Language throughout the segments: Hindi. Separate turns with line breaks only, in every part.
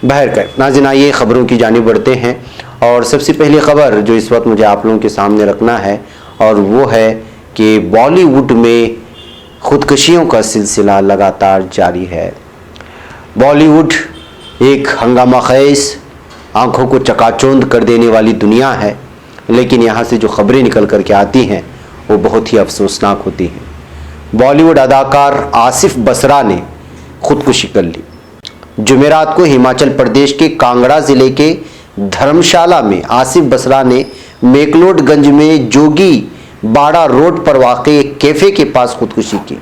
बहरकैफ नाज़रीन, आइए ख़बरों की जानिब बढ़ते हैं। और सबसे पहली ख़बर जो इस वक्त मुझे आप लोगों के सामने रखना है और वो है कि बॉलीवुड में खुदकुशियों का सिलसिला लगातार जारी है। बॉलीवुड एक हंगामा खेज, आंखों को चकाचौंध कर देने वाली दुनिया है, लेकिन यहाँ से जो खबरें निकल कर के आती हैं वो बहुत ही अफसोसनाक होती हैं। बॉलीवुड अदाकार आसिफ बसरा ने खुदकुशी कर ली। जुमेरात को हिमाचल प्रदेश के कांगड़ा ज़िले के धर्मशाला में आसिफ बसरा ने मेकलोडगंज में जोगी बाड़ा रोड पर वाक़े एक कैफ़े के पास खुदकुशी की।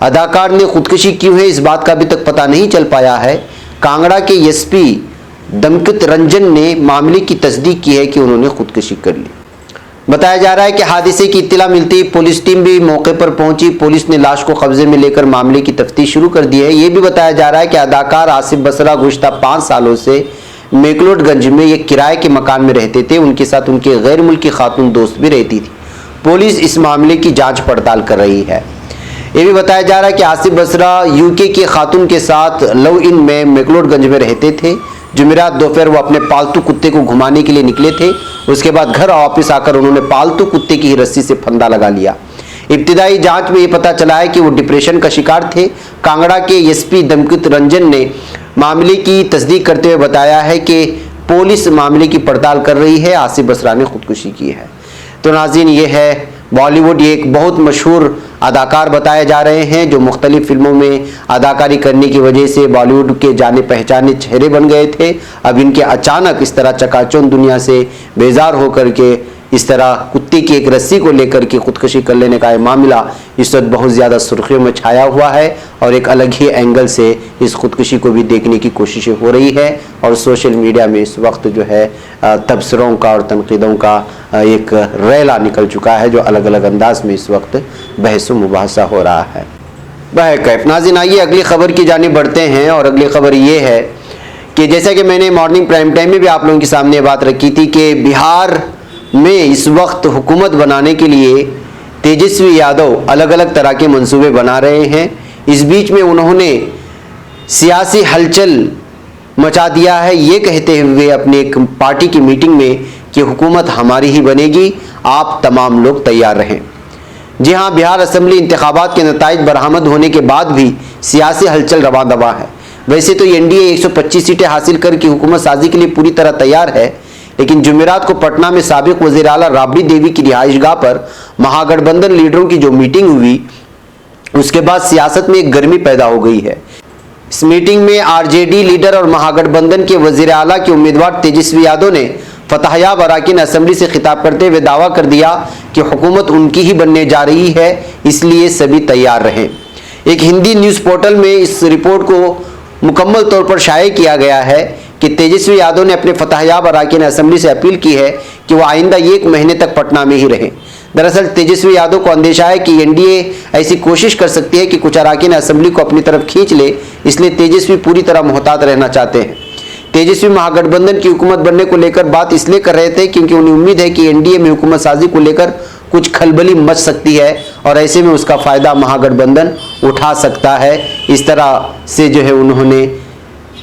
अदाकार ने खुदकुशी क्यों है इस बात का अभी तक पता नहीं चल पाया है। कांगड़ा के एसपी दमकत रंजन ने मामले की तस्दीक की है कि उन्होंने खुदकुशी कर ली। बताया जा रहा है कि हादसे की इत्तला मिलती ही पुलिस टीम भी मौके पर पहुंची। पुलिस ने लाश को कब्जे में लेकर मामले की तफ्तीश शुरू कर दी है। ये भी बताया जा रहा है कि अदाकार आसिफ बसरा गुज़श्ता 5 सालों से मेकलोडगंज में एक किराए के मकान में रहते थे। उनके साथ उनके गैर मुल्की खातून दोस्त भी रहती थी। पुलिस इस मामले की जाँच पड़ताल कर रही है। ये भी बताया जा रहा है कि आसिफ बसरा यूके के खातून के साथ लव इन में मेकलोडगंज में रहते थे। जुमेरात दोपहर वो अपने पालतू कुत्ते को घुमाने के लिए निकले थे। उसके बाद घर वापस आकर उन्होंने पालतू कुत्ते की रस्सी से फंदा लगा लिया। इब्तिदाई जांच में ये पता चला है कि वो डिप्रेशन का शिकार थे। कांगड़ा के एसपी दमकत रंजन ने मामले की तस्दीक करते हुए बताया है कि पुलिस मामले की पड़ताल कर रही है। आसिफ बसरा ने खुदकुशी की है। तो नाज़रीन, ये है बॉलीवुड, ये एक बहुत मशहूर अदाकार बताए जा रहे हैं जो मुख्तलिफ फिल्मों में अदाकारी करने की वजह से बॉलीवुड के जाने पहचाने चेहरे बन गए थे। अब इनके अचानक इस तरह चकाचौंध दुनिया से बेजार होकर के इस तरह कुत्ते की एक रस्सी को लेकर के खुदकुशी कर लेने का मामला इस वक्त बहुत ज़्यादा सुर्खियों में छाया हुआ है और एक अलग ही एंगल से इस खुदकुशी को भी देखने की कोशिशें हो रही है। और सोशल मीडिया में इस वक्त जो है तबसरों का और तनकीदों का एक रैला निकल चुका है जो अलग अलग अंदाज में इस वक्त बहस व मुबाहसा हो रहा है। बहरकैफ नाज़रीन, आइए अगली खबर की जानिब बढ़ते हैं। और अगली खबर ये है कि जैसा कि मैंने मॉर्निंग प्राइम टाइम में भी आप लोगों के सामने बात रखी थी कि बिहार में इस वक्त हुकूमत बनाने के लिए तेजस्वी यादव अलग अलग तरह के मंसूबे बना रहे हैं। इस बीच में उन्होंने सियासी हलचल मचा दिया है ये कहते हुए अपने एक पार्टी की मीटिंग में कि हुकूमत हमारी ही बनेगी, आप तमाम लोग तैयार रहें। जी हाँ, बिहार असेंबली इंतखाबात के नताइज बरामद होने के बाद भी सियासी हलचल रवा दवा है। वैसे तो एनडीए 125 सीटें हासिल करके हुकूमत साजी के लिए पूरी तरह तैयार है, लेकिन जुमेरात को पटना में साबिक वज़ीर आला राबड़ी देवी की रिहाइशगाह पर महागठबंधन लीडरों की जो मीटिंग हुई उसके बाद सियासत में एक गर्मी पैदा हो गई है। इस मीटिंग में आरजेडी लीडर और महागठबंधन के वज़ीर आला के उम्मीदवार तेजस्वी यादव ने फतहयाब अराकीन असेंबली से खिताब करते हुए दावा कर दिया कि हुकूमत उनकी ही बनने जा रही है, इसलिए सभी तैयार रहें। एक हिंदी न्यूज़ पोर्टल में इस रिपोर्ट को मुकम्मल तौर पर शाये किया गया है कि तेजस्वी यादव ने अपने फतहयाब अराकीन असेंबली से अपील की है कि वो आइंदा 1 महीने तक पटना में ही रहें। दरअसल तेजस्वी यादव को अंदेशा है कि एनडीए ऐसी कोशिश कर सकती है कि कुछ अराकीन असेंबली को अपनी तरफ खींच ले, इसलिए तेजस्वी पूरी तरह मोहतात रहना चाहते हैं। तेजस्वी महागठबंधन की हुकूमत बनने को लेकर बात इसलिए कर रहे थे क्योंकि उन्हें उम्मीद है कि एनडीए में हुकूमत साजी को लेकर कुछ खलबली मच सकती है और ऐसे में उसका फ़ायदा महागठबंधन उठा सकता है। इस तरह से जो है उन्होंने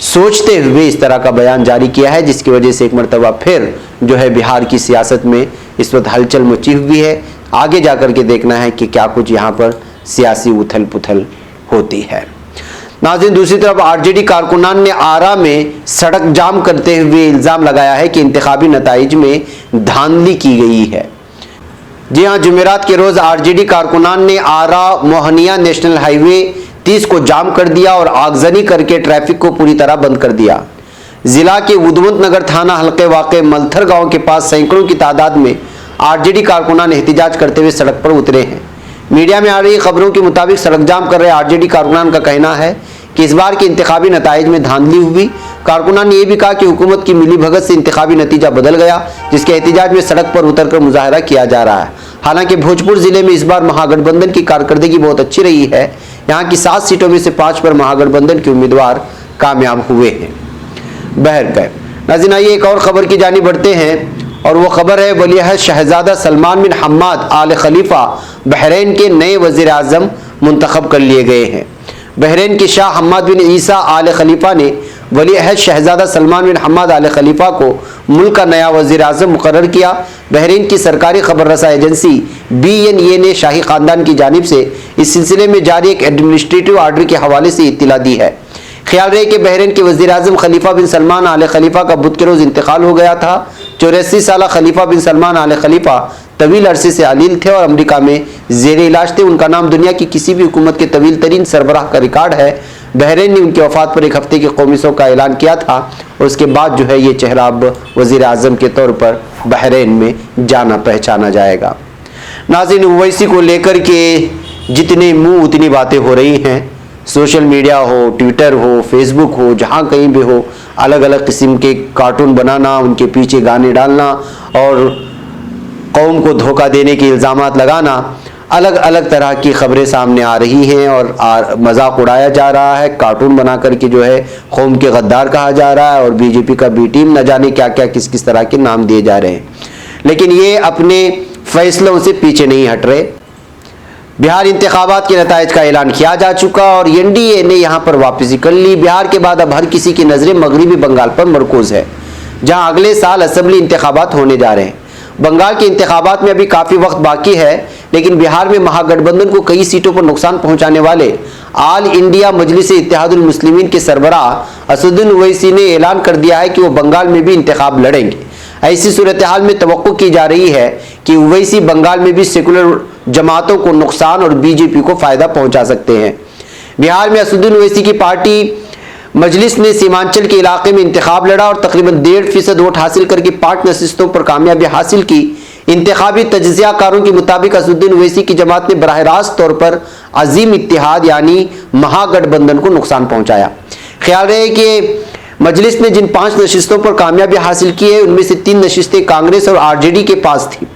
सोचते हुए इस तरह का बयान जारी किया है, जिसकी वजह से एक मरतबा फिर जो है बिहार की सियासत में इस वक्त हलचल मची हुई है। आगे जाकर के देखना है कि क्या कुछ यहाँ पर सियासी उथल पुथल होती है। नाज़रीन, दूसरी तरफ आरजेडी कारकुनान ने आरा में सड़क जाम करते हुए इल्ज़ाम लगाया है कि इंतखाबी नताइज में धांधली की गई है। जी हाँ, जुमेरात के रोज़ आरजेडी कारकुनान ने आरा मोहनिया नेशनल हाईवे 30 को जाम कर दिया और आगजनी करके ट्रैफिक को पूरी तरह बंद कर दिया। जिला के उद्वंत नगर थाना हल्के वाक़े मलथर गांव के पास सैकड़ों की तादाद में आरजेडी कारकुनान एहतिजाज करते हुए सड़क पर उतरे हैं। मीडिया में आ रही खबरों के मुताबिक सड़क जाम कर रहे आरजेडी कारकुनान का कहना है कि इस बार के इंतखाबी नताइज में धांधली हुई। कारकुनान ने यह भी कहा कि हुकूमत की मिली भगत से इंतखाबी नतीजा बदल गया, जिसके एहतिजाज में सड़क पर उतरकर मुजाहरा किया जा रहा है। हालांकि भोजपुर जिले में इस बार महागठबंधन की कारकर्दगी बहुत अच्छी रही है। यहाँ की 7 सीटों में से 5 पर महागठबंधन के उम्मीदवार कामयाब हुए हैं। बहरकैफ नाज़रीन, आइए एक और खबर की जानिब बढ़ते हैं और वो खबर है वलीअहद शहजादा सलमान बिन हम्माद आल खलीफा बहरीन के नए वज़ीर आज़म मुंतखब कर लिए गए हैं। बहरीन के शाह हम्माद बिन ईसा आल खलीफा ने वली अहद शहजादा सलमान बिन हमाद आल खलीफा को मुल्क का नया वज़ीर आज़म मुकर्रर किया। बहरीन की सरकारी खबर रसा एजेंसी BNA ने शाही ख़ानदान की जानिब से इस सिलसिले में जारी एक एडमिनिस्ट्रेटिव आर्डर के हवाले से इत्तला दी है। ख्याल रहे कि बहरीन के वज़ीर आज़म खलीफा बिन सलमान आल खलीफा का बुध के रोज़ इंतकाल हो गया था। 84 साल खलीफा बिन सलमान आल खलीफा तवील अरसे से अलील थे और अमेरिका में ज़ेर इलाज थे। उनका नाम दुनिया की किसी भी हुकूमत के तवील तरीन सरबराह का रिकॉर्ड है। बहरीन ने उनकी वफ़ात पर एक हफ्ते की कौमी शोक का ऐलान किया था और उसके बाद जो है ये चेहरा अब वज़ीर आज़म के तौर पर बहरीन में जाना पहचाना जाएगा। नाज़रीन, ओवैसी को लेकर के जितने मुँह उतनी बातें हो रही हैं, सोशल मीडिया हो, ट्विटर हो, फेसबुक हो, जहाँ कहीं भी हो, अलग अलग किस्म के कार्टून बनाना, उनके पीछे गाने डालना और कौम को धोखा देने के इल्ज़ामात लगाना, अलग अलग तरह की खबरें सामने आ रही हैं और मजाक उड़ाया जा रहा है। कार्टून बना करके जो है कौम के गद्दार कहा जा रहा है और बीजेपी का बी टीम न जाने क्या क्या किस किस तरह के नाम दिए जा रहे हैं, लेकिन ये अपने फैसलों से पीछे नहीं हट रहे। बिहार इंतखाबात के नताइज का ऐलान किया जा चुका और NDA ने यहाँ पर वापसी कर ली। बिहार के बाद अब हर किसी की नज़रें मगरबी बंगाल पर मरकूज है, जहाँ अगले साल असेंबली इंतखाबात होने जा रहे हैं। बंगाल के इंतखाबात में अभी काफ़ी वक्त बाकी है, लेकिन बिहार में महागठबंधन को कई सीटों पर नुकसान पहुंचाने वाले आल इंडिया मजलिस इत्तेहादुल मुस्लिमीन के सरबराह असदुद्दीन ओवैसी ने ऐलान कर दिया है कि वो बंगाल में भी इंतखाब लड़ेंगे। ऐसी सूरत हाल में तवक्को की जा रही है कि ओवैसी बंगाल में भी सेकुलर जमातों को नुकसान और बीजेपी को फ़ायदा पहुँचा सकते हैं। बिहार में असदुद्दीन ओवैसी की पार्टी मजलिस ने सीमांचल के इलाके में इंतखाब लड़ा और तकरीबन 1.5% वोट हासिल करके 5 नशिस्तों पर कामयाबी हासिल की। इंतखाबी तज्ज़ियाकारों के मुताबिक असदुद्दीन ओवैसी की जमात ने बराह रास्त तौर पर अजीम इत्तेहाद यानी महागठबंधन को नुकसान पहुंचाया। ख्याल रहे कि मजलिस ने जिन 5 नशिस्तों पर कामयाबी हासिल की है, उनमें से 3 नशिस्तें कांग्रेस और RJD के पास थी।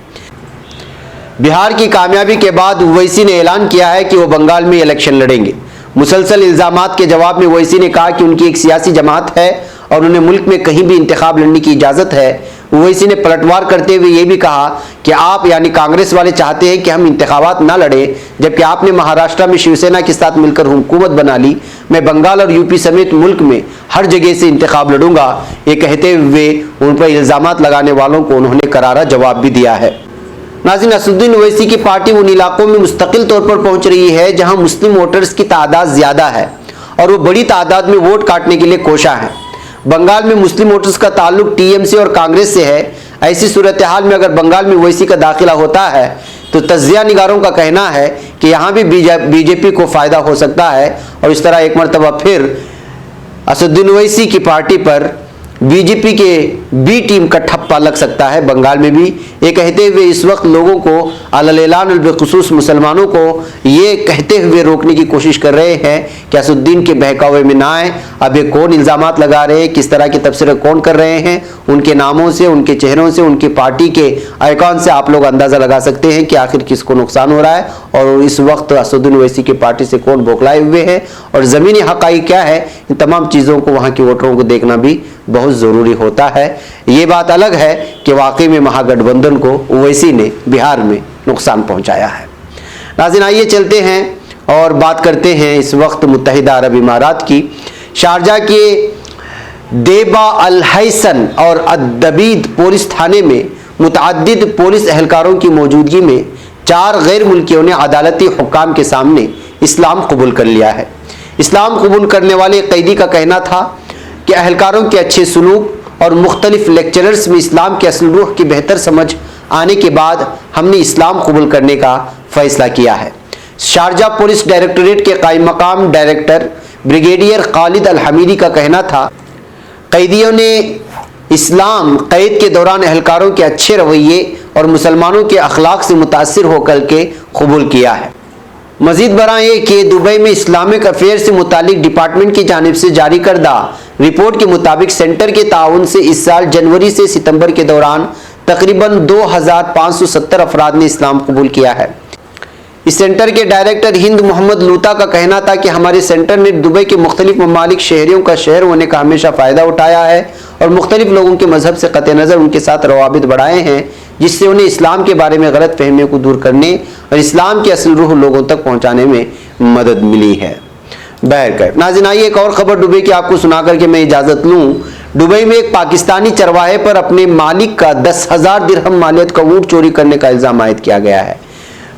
बिहार की कामयाबी के बाद ओवैसी ने ऐलान किया है कि वो बंगाल में इलेक्शन लड़ेंगे। मुसलसल इल्ज़ामात के जवाब में ओवैसी ने कहा कि उनकी एक सियासी जमात है और उन्हें मुल्क में कहीं भी इंतखाब लड़ने की इजाज़त है। ओवैसी ने पलटवार करते हुए ये भी कहा कि आप यानी कांग्रेस वाले चाहते हैं कि हम इंतखाबात ना लड़ें, जबकि आपने महाराष्ट्र में शिवसेना के साथ मिलकर हुकूमत बना ली। मैं बंगाल और यूपी समेत मुल्क में हर जगह से इंतखाब लड़ूंगा, ये कहते हुए उन पर इल्ज़ामात लगाने वालों को उन्होंने करारा जवाब भी दिया है। नाज़रीन, असदुद्दीन ओवैसी की पार्टी उन इलाकों में मुस्तकिल तौर पर पहुंच रही है जहां मुस्लिम वोटर्स की तादाद ज़्यादा है और वो बड़ी तादाद में वोट काटने के लिए कोशा है। बंगाल में मुस्लिम वोटर्स का ताल्लुक TMC और कांग्रेस से है। ऐसी सूरत हाल में अगर बंगाल में ओवैसी का दाखिला होता है तो तज्ज़िया निगारों का कहना है कि यहाँ भी बीजेपी को फ़ायदा हो सकता है और इस तरह एक मरतबा फिर असदुद्दीन ओवैसी की पार्टी पर बीजेपी के बी टीम का ठप्पा लग सकता है बंगाल में भी। ये कहते हुए इस वक्त लोगों को अलल-ऐलान और बेखुसूस मुसलमानों को ये कहते हुए रोकने की कोशिश कर रहे हैं कि असदुद्दीन के बहकावे में ना आए। अब ये कौन इल्ज़ामात लगा रहे हैं, किस तरह की तफसीरें कौन कर रहे हैं, उनके नामों से, उनके चेहरों से, उनकी पार्टी के आइकॉन से आप लोग अंदाज़ा लगा सकते हैं कि आखिर किसको नुकसान हो रहा है और इस वक्त असदुद्दीन ओवैसी की पार्टी से कौन बौखलाए हुए हैं और ज़मीनी हक़ाइक़ क्या है। इन तमाम चीज़ों को वहाँ के वोटरों को देखना भी बहुत ज़रूरी होता है। ये बात अलग है कि वाकई में महागठबंधन को ओवैसी ने बिहार में नुकसान पहुंचाया है। नाज़रीन, आइए चलते हैं और बात करते हैं इस वक्त मुत्तहिदा अरब इमारात की। शारजा के देबा अल हैसन और अद्दबीद पुलिस थाने में मुतअद्दिद पुलिस एहलकारों की मौजूदगी में 4 गैर मुल्कियों ने अदालती हुक्काम के सामने इस्लाम कबूल कर लिया है। इस्लाम कबूल करने वाले कैदी का कहना था कि अहलकारों के अच्छे सलूक और मुख्तलिफ लेक्चरर्स में इस्लाम के असल रूह की बेहतर समझ आने के बाद हमने इस्लाम कबूल करने का फ़ैसला किया है। शारजा पुलिस डायरेक्टोरेट के कायम मकाम डायरेक्टर ब्रिगेडियर खालिद अल हमीरी का कहना था, कैदियों ने इस्लाम कैद के दौरान अहलकारों के अच्छे रवैये और मुसलमानों के अखलाक से मुतासिर होकर के कबूल किया है। मजीद बरा ये कि दुबई में इस्लामिक अफेयर से मुतालिक डिपार्टमेंट की जानिब से जारी करदा रिपोर्ट के मुताबिक सेंटर के ताउन से इस साल जनवरी से सितंबर के दौरान तकरीबन 2570 अफराद ने इस्लाम कबूल किया है। इस सेंटर के डायरेक्टर हिंद मोहम्मद लूता का कहना था कि हमारे सेंटर ने दुबई के मुख्तलिफ ममालिक शहरियों का शहर होने का हमेशा फ़ायदा उठाया है और मुख्तलिफ लोगों के मजहब से क़त नज़र उनके साथ रवाबित बढ़ाए हैं, जिससे उन्हें इस्लाम के बारे में गलत फहमियों को दूर करने और इस्लाम के असल रूह लोगों तक पहुँचाने में मदद मिली है। बहरकैफ। नाज़रीन, आइए एक और खबर दुबई की आपको सुना करके मैं इजाज़त लूँ। दुबई में एक पाकिस्तानी चरवाहे पर अपने मालिक का 10,000 दिरहम मालियत का ऊँट चोरी करने का इल्ज़ाम आयद किया गया है।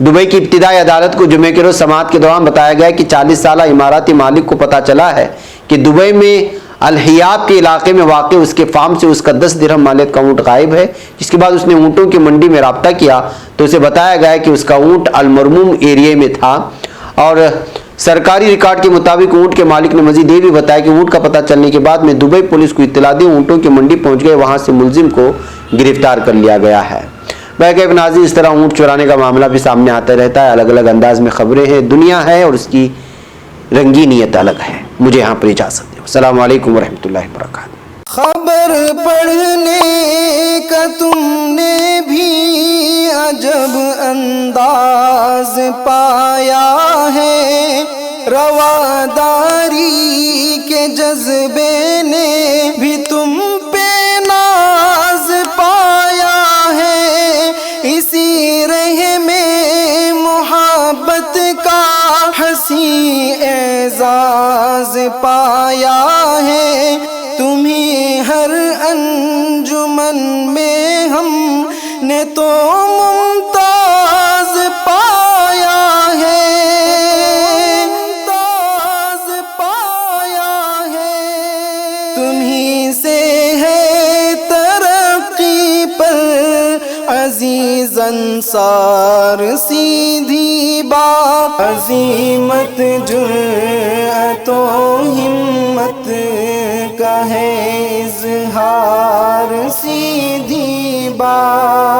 दुबई की इब्तिदाई अदालत को जुमे के रोज समाअत के दौरान बताया गया कि 40 साला इमाराती मालिक को पता चला है कि दुबई में अलहियाब के इलाके में वाक़ उसके फार्म से उसका 10 दिरहम मालियत का ऊँट गायब है। जिसके बाद उसने ऊँटों की मंडी में राब्ता किया तो उसे बताया गया कि उसका ऊँट अलमरमूम एरिया में था। और सरकारी रिकॉर्ड के मुताबिक ऊँट के मालिक ने मजीद ये भी बताया कि ऊँट का पता चलने के बाद में दुबई पुलिस को इत्तला दी, ऊँटों की मंडी पहुँच गए, वहाँ से मुलजिम को गिरफ्तार कर लिया गया है। बहरकैफ नाज़रीन, इस तरह ऊँट चुराने का मामला भी सामने आता रहता है, अलग अलग अंदाज में खबरें हैं, दुनिया है और उसकी रंगीनियत अलग है। मुझे यहाँ पर इजाज़त दो। अस्सलाम वालेकुम वरहमतुल्लाहि वबरकातुहू।
खबर पढ़ने का तुमने भी अजब अंदाज पाया है, रवादारी के जज्बे ने भी तुम पे नाज पाया है, इसी रह में मोहब्बत का हंसी एजाज पाया है, तुम्हें हर अंजुमन में हमने तो मुमताज पाया है, मुमताज पाया है, तुम्हीं से है तरक्की पर अजीज अंसार सीधी बात, अजीमत जुर्अतो हिम्मत का है इज़हार सीधी बात।